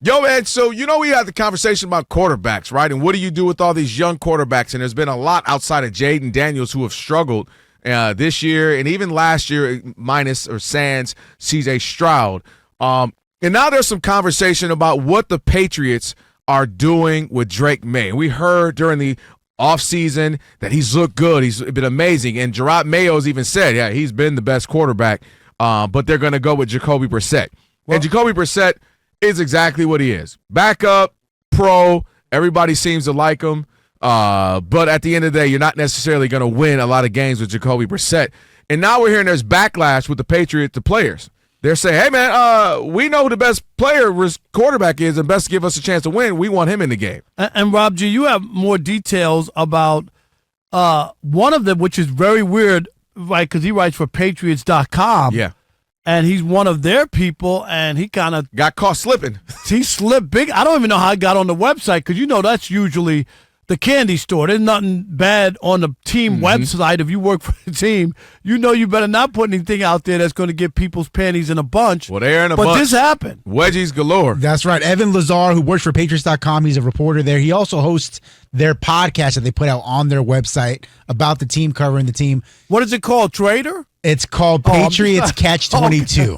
Yo, man, so we had the conversation about quarterbacks, right? And what do you do with all these young quarterbacks? And there's been a lot outside of Jaden Daniels who have struggled this year and even last year, sans CJ Stroud. And now there's some conversation about what the Patriots are doing with Drake Maye. We heard during the offseason that he's looked good. He's been amazing. And Drake Maye's even said, yeah, he's been the best quarterback, but they're going to go with Jacoby Brissett. Well, and Jacoby Brissett is exactly what he is. Backup, pro, everybody seems to like him. But at the end of the day, you're not necessarily going to win a lot of games with Jacoby Brissett. And now we're hearing there's backlash with the Patriots, the players. They're saying, hey, man, we know who the best quarterback is and best to give us a chance to win. We want him in the game. And Rob G., you have more details about one of them, which is very weird, right, because he writes for Patriots.com. Yeah. And he's one of their people, and he kind of got caught slipping. He slipped big. I don't even know how he got on the website because, that's usually the candy store. There's nothing bad on the team website. If you work for the team, you better not put anything out there that's going to get people's panties in a bunch. Well, they're in a bunch. But this happened. Wedgies galore. That's right. Evan Lazar, who works for Patriots.com, he's a reporter there. He also hosts their podcast that they put out on their website about the team, covering the team. What is it called, Trader? It's called Patriots Catch 22.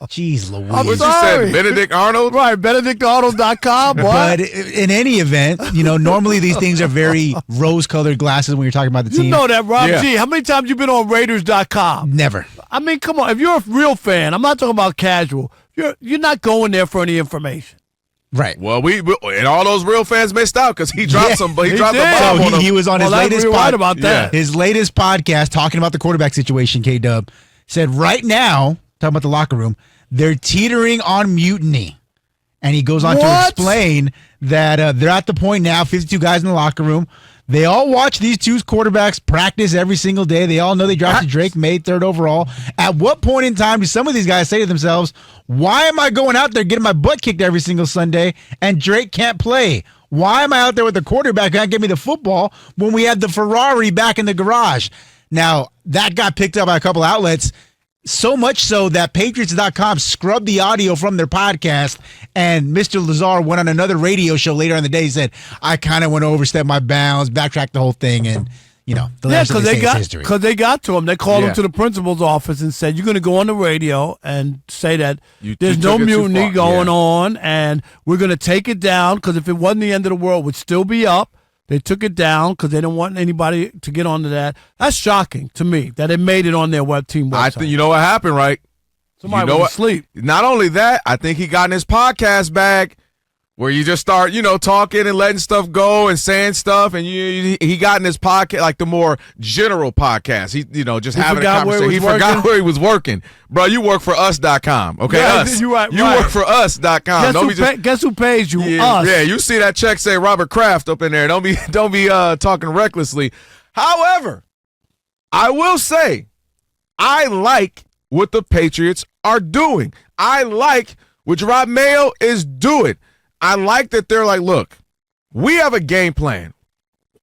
Jeez Louise. I'm what sorry. You said, Benedict Arnold? Right, BenedictArnold.com. But in any event, normally these things are very rose-colored glasses when you're talking about the team. You know that, Rob G. How many times you been on Raiders.com? Never. I mean, come on. If you're a real fan, I'm not talking about casual. You're not going there for any information. Right. Well, and all those real fans missed out because he dropped some. He dropped the bomb so on them. He was on his latest right about that. His latest podcast talking about the quarterback situation. K-Dub said right now, talking about the locker room, they're teetering on mutiny, and he goes on to explain that they're at the point now. 52 guys in the locker room. They all watch these two quarterbacks practice every single day. They all know they drafted Drake Maye 3rd overall. At what point in time do some of these guys say to themselves, why am I going out there getting my butt kicked every single Sunday and Drake can't play? Why am I out there with the quarterback who can't give me the football when we had the Ferrari back in the garage? Now, that got picked up by a couple outlets. So much so that Patriots.com scrubbed the audio from their podcast, and Mr. Lazar went on another radio show later in the day. He said, I kind of went overstepped my bounds, backtracked the whole thing, and, the rest of the day is history. Because they got to him. They called him to the principal's office and said, you're going to go on the radio and say that there's no mutiny going on, and we're going to take it down, because if it wasn't the end of the world, it would still be up. They took it down because they didn't want anybody to get onto that. That's shocking to me that it made it on their web team website. I think you know what happened, right? Somebody was asleep. Not only that, I think he got in his podcast bag where you just start, talking and letting stuff go and saying stuff, and he got in his podcast, like the more general podcast. He, just having a conversation. He forgot where he was working. Bro, you work for us.com, okay? Yeah, us. You work for us.com. Guess who pays you? Yeah, us. Yeah, you see that check say Robert Kraft up in there. Don't be talking recklessly. However, I will say I like what the Patriots are doing. I like what Drake Maye is doing. I like that they're like, look, we have a game plan.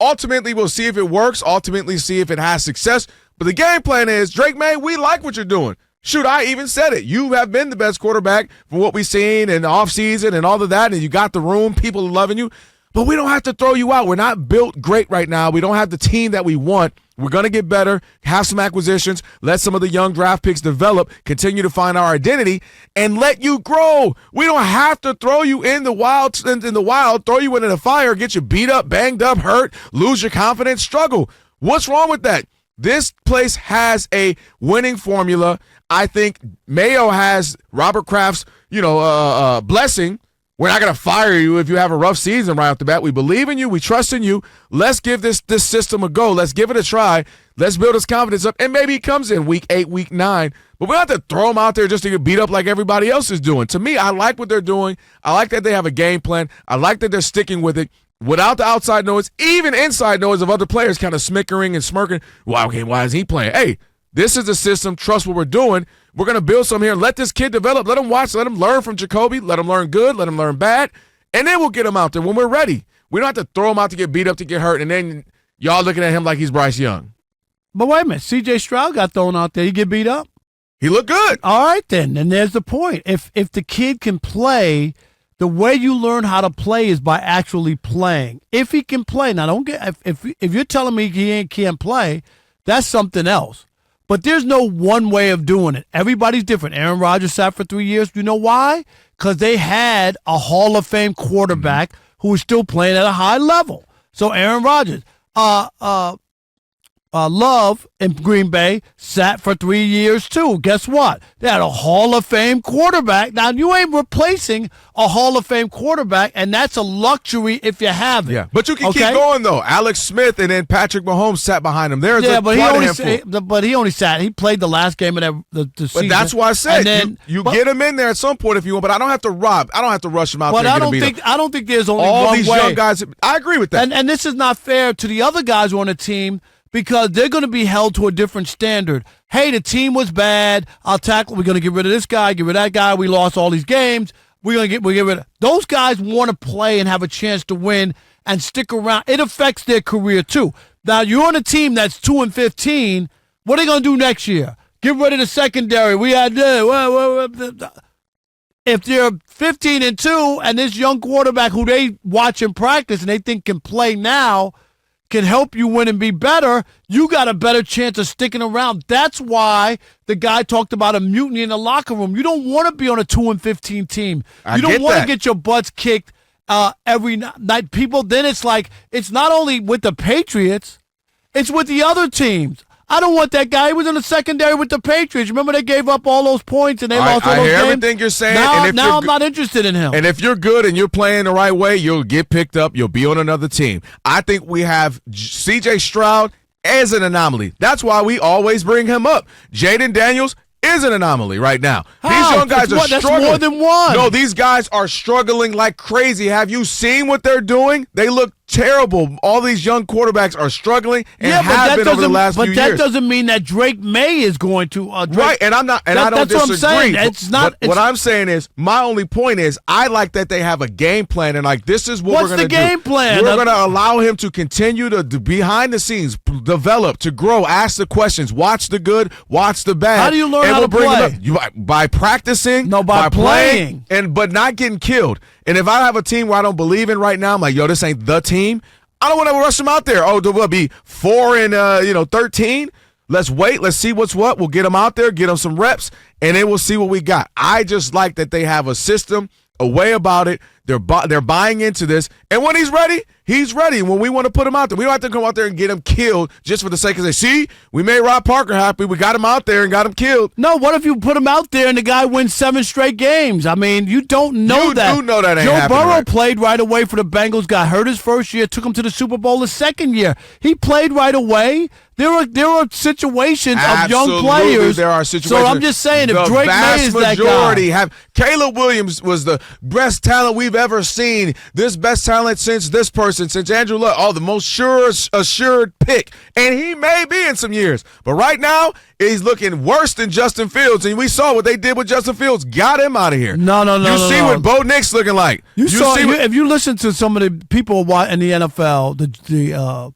Ultimately, we'll see if it works. Ultimately, see if it has success. But the game plan is, Drake Maye, we like what you're doing. Shoot, I even said it. You have been the best quarterback from what we've seen in the offseason and all of that, and you got the room. People are loving you. But we don't have to throw you out. We're not built great right now. We don't have the team that we want. We're going to get better, have some acquisitions, let some of the young draft picks develop, continue to find our identity, and let you grow. We don't have to throw you in the wild, throw you into the fire, get you beat up, banged up, hurt, lose your confidence, struggle. What's wrong with that? This place has a winning formula. I think Mayo has Robert Kraft's, blessing. We're not going to fire you if you have a rough season right off the bat. We believe in you. We trust in you. Let's give this system a go. Let's give it a try. Let's build his confidence up. And maybe he comes in week 8, week 9. But we don't have to throw him out there just to get beat up like everybody else is doing. To me, I like what they're doing. I like that they have a game plan. I like that they're sticking with it without the outside noise, even inside noise of other players kind of smickering and smirking. Well, okay, why is he playing? Hey, this is the system. Trust what we're doing. We're going to build some here. Let this kid develop. Let him watch. Let him learn from Jacoby. Let him learn good. Let him learn bad. And then we'll get him out there when we're ready. We don't have to throw him out to get beat up, to get hurt, and then y'all looking at him like he's Bryce Young. But wait a minute. CJ Stroud got thrown out there. He get beat up? He looked good. All right, then. And there's the point. If the kid can play The way you learn how to play is by actually playing. If he can play, now don't get if you're telling me he can't play, that's something else. But there's no one way of doing it. Everybody's different. Aaron Rodgers sat for 3 years. You know why? Because they had a Hall of Fame quarterback who was still playing at a high level. So Aaron Rodgers, Love in Green Bay sat for 3 years too. Guess what? They had a Hall of Fame quarterback. Now, you ain't replacing a Hall of Fame quarterback, and that's a luxury if you have it. Yeah, but you can keep going, though. Alex Smith and then Patrick Mahomes sat behind him. There's but he only sat. He played the last game of the season. But that's why I said you get him in there at some point if you want, but I don't have to rush him out there. But I don't think there's only all one these way. young guys. I agree with that. And this is not fair to the other guys on the team, because they're going to be held to a different standard. Hey, the team was bad. We're going to get rid of this guy, get rid of that guy. We lost all these games. We get rid of those guys. Want to play and have a chance to win and stick around. It affects their career too. Now you're on a team that's 2-15. What are they going to do next year? Get rid of the secondary. We had if they're 15-2 and this young quarterback who they watch in practice and they think can play now can help you win and be better, you got a better chance of sticking around. That's why the guy talked about a mutiny in the locker room. You don't want to be on a 2-15 team. You don't want to get your butts kicked every night. People, then it's like, it's not only with the Patriots, it's with the other teams. I don't want that guy. He was in the secondary with the Patriots. Remember they gave up all those points and they lost all those games? I hear everything you're saying. Now I'm not interested in him. And if you're good and you're playing the right way, you'll get picked up. You'll be on another team. I think we have C.J. Stroud as an anomaly. That's why we always bring him up. Jaden Daniels is an anomaly right now. How? These young guys are struggling. That's more than one. No, these guys are struggling like crazy. Have you seen what they're doing? They look terrible. All these young quarterbacks are struggling and have been over the last few years. But that doesn't mean that Drake Maye is going to. Right, and I'm not, and I don't disagree. That's what I'm saying. It's not. What I'm saying is, my only point is, I like that they have a game plan and like this is what we're going to do. What's the game plan? We're going to allow him to continue to behind the scenes develop, to grow, ask the questions, watch the good, watch the bad. How do you learn how to play? By practicing, by playing, but not getting killed. And if I have a team where I don't believe in right now, I'm like, yo, this ain't the team. I don't want to rush them out there. Oh, we'll be 4-13. Let's wait. Let's see what's what. We'll get them out there, get them some reps, and then we'll see what we got. I just like that they have a system, a way about it. They're buying into this, and when he's ready, he's ready. When we want to put him out there, we don't have to come out there and get him killed just for the sake of say, see, we made Rob Parker happy. We got him out there and got him killed. No, what if you put him out there and the guy wins 7 straight games? I mean, you don't know that. You do know that ain't happening. Joe Burrow played right away for the Bengals, got hurt his first year, took him to the Super Bowl his second year. He played right away. There are situations of young players. There are situations. So I'm just saying, if Drake Maye is that guy. The vast majority have. Caleb Williams was the best talent we've ever seen. This best talent since this person, since Andrew Luck. Oh, the most assured pick. And he may be in some years. But right now, he's looking worse than Justin Fields. And we saw what they did with Justin Fields. Got him out of here. No. You see what Bo Nix looking like. If you listen to some of the people in the NFL, the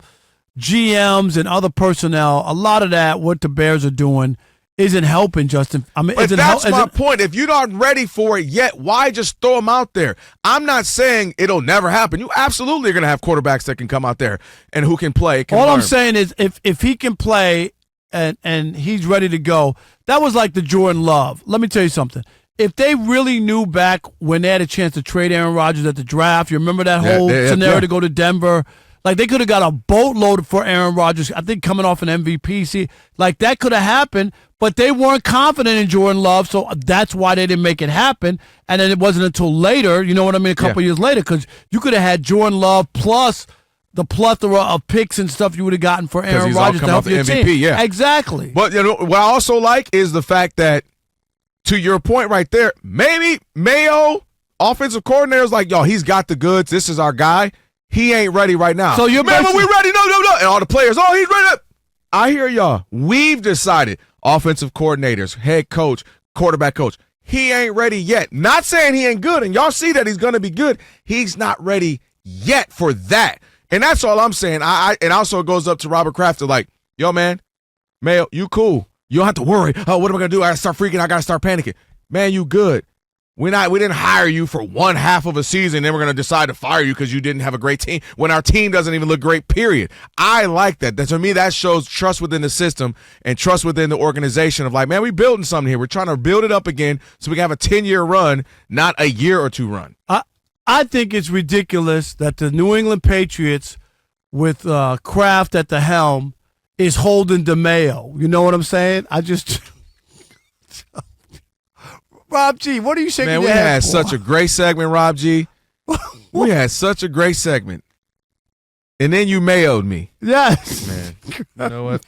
GMs and other personnel, a lot of that, what the Bears are doing, isn't helping Justin. I mean, but that's my point. If you're not ready for it yet, why just throw them out there? I'm not saying it'll never happen. You absolutely are going to have quarterbacks that can come out there and who can play. All I'm saying is if he can play and he's ready to go, that was like the Jordan Love. Let me tell you something. If they really knew back when they had a chance to trade Aaron Rodgers at the draft, you remember that whole scenario to go to Denver? Like, they could have got a boatload for Aaron Rodgers, I think coming off an MVP. See, like, that could have happened, but they weren't confident in Jordan Love, so that's why they didn't make it happen. And then it wasn't until later, you know what I mean, a couple years later, because you could have had Jordan Love plus the plethora of picks and stuff you would have gotten for Aaron Rodgers to help your MVP, team. Yeah. Exactly. But you know what I also like is the fact that, to your point right there, maybe Mayo, offensive coordinator, is like, yo, he's got the goods. This is our guy. He ain't ready right now. So you're man, when we ready, no. And all the players, oh, he's ready. I hear y'all. We've decided, offensive coordinators, head coach, quarterback coach, he ain't ready yet. Not saying he ain't good, and y'all see that he's going to be good. He's not ready yet for that. And that's all I'm saying. And also it goes up to Robert Kraft to like, yo, man, Mayo, you cool. You don't have to worry. Oh, what am I going to do? I got to start freaking. I got to start panicking. Man, you good. We didn't hire you for one half of a season, then we're going to decide to fire you because you didn't have a great team when our team doesn't even look great, period. I like that. To me, that shows trust within the system and trust within the organization of like, man, we're building something here. We're trying to build it up again so we can have a 10-year run, not a year or two run. I think it's ridiculous that the New England Patriots with Kraft at the helm is holding DeMayo. You know what I'm saying? Rob G, what are you shaking Man, your we head had for? such a great segment, Rob G. We had such a great segment. And then you mayoed me. Yes. Man, you know what?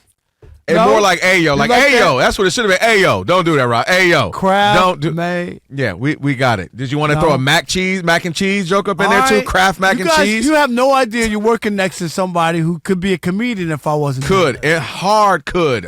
And more like Ayo. Like Ayo. That's what it should have been. Ayo. Don't do that, Rob. Ayo. Kraft, May. Yeah, we got it. Did you want to throw a mac and cheese joke up in there too? Kraft mac and cheese? You have no idea you're working next to somebody who could be a comedian if I wasn't. A hard could.